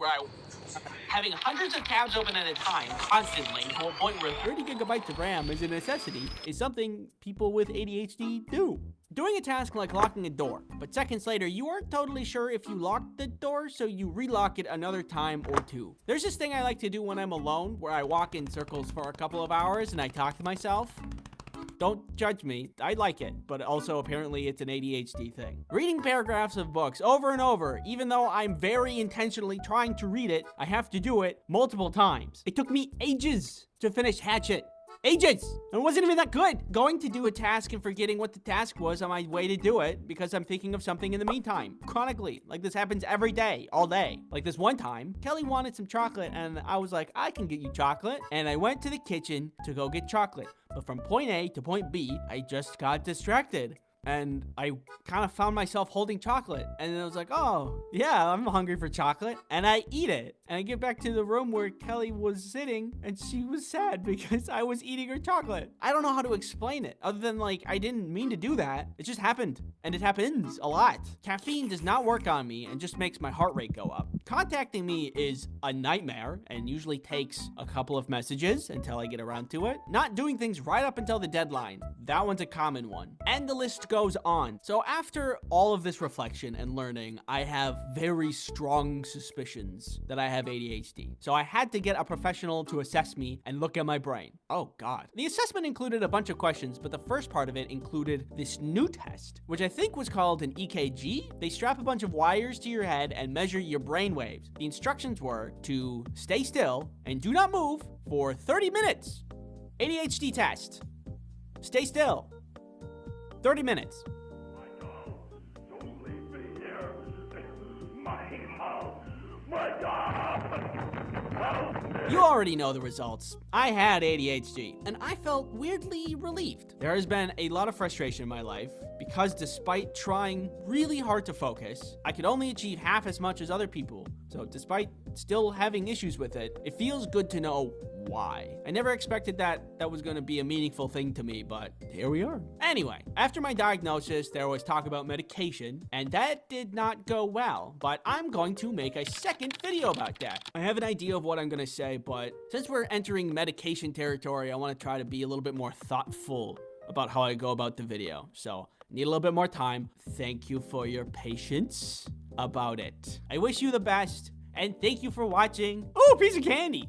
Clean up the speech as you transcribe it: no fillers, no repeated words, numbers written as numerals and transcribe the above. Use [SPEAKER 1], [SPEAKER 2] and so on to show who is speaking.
[SPEAKER 1] where I having hundreds of tabs open at a time, constantly, to a point where 30 gigabytes of RAM is a necessity, is something people with ADHD do. Doing a task like locking a door, but seconds later, you aren't totally sure if you locked the door, so you relock it another time or two. There's this thing I like to do when I'm alone, where I walk in circles for a couple of hours and I talk to myself. Don't judge me, I like it, but also apparently it's an ADHD thing. Reading paragraphs of books over and over, even though I'm very intentionally trying to read it, I have to do it multiple times. It took me ages to finish Hatchet. Ages! And it wasn't even that good. Going to do a task and forgetting what the task was on my way to do it because I'm thinking of something in the meantime. Chronically. Like this happens every day, all day. Like this one time, Kelly wanted some chocolate and I was like, I can get you chocolate. And I went to the kitchen to go get chocolate. But from point A to point B, I just got distracted. And I kind of found myself holding chocolate. And then I was like, oh, yeah, I'm hungry for chocolate. And I eat it. And I get back to the room where Kelly was sitting and she was sad because I was eating her chocolate. I don't know how to explain it other than like, I didn't mean to do that. It just happened. And it happens a lot. Caffeine does not work on me and just makes my heart rate go up. Contacting me is a nightmare and usually takes a couple of messages until I get around to it. Not doing things right up until the deadline. That one's a common one. And the list goes on. So after all of this reflection and learning, I have very strong suspicions that I have ADHD. So I had to get a professional to assess me and look at my brain. Oh God. The assessment included a bunch of questions, but the first part of it included this new test, which I think was called an EKG. They strap a bunch of wires to your head and measure your brain waves. The instructions were to stay still and do not move for 30 minutes. ADHD test. Stay still. 30 minutes.
[SPEAKER 2] Don't leave me here. My mouth. My God. Help me.
[SPEAKER 1] You already know the results. I had ADHD, and I felt weirdly relieved. There has been a lot of frustration in my life because despite trying really hard to focus, I could only achieve half as much as other people. So despite still having issues with it, it feels good to know why. I never expected that was going to be a meaningful thing to me, but here we are. Anyway, after my diagnosis, there was talk about medication, and that did not go well, but I'm going to make a second video about that. I have an idea of what I'm going to say, but since we're entering medication territory, I want to try to be a little bit more thoughtful about how I go about the video. So, need a little bit more time. Thank you for your patience about it. I wish you the best, and thank you for watching. Oh, piece of candy.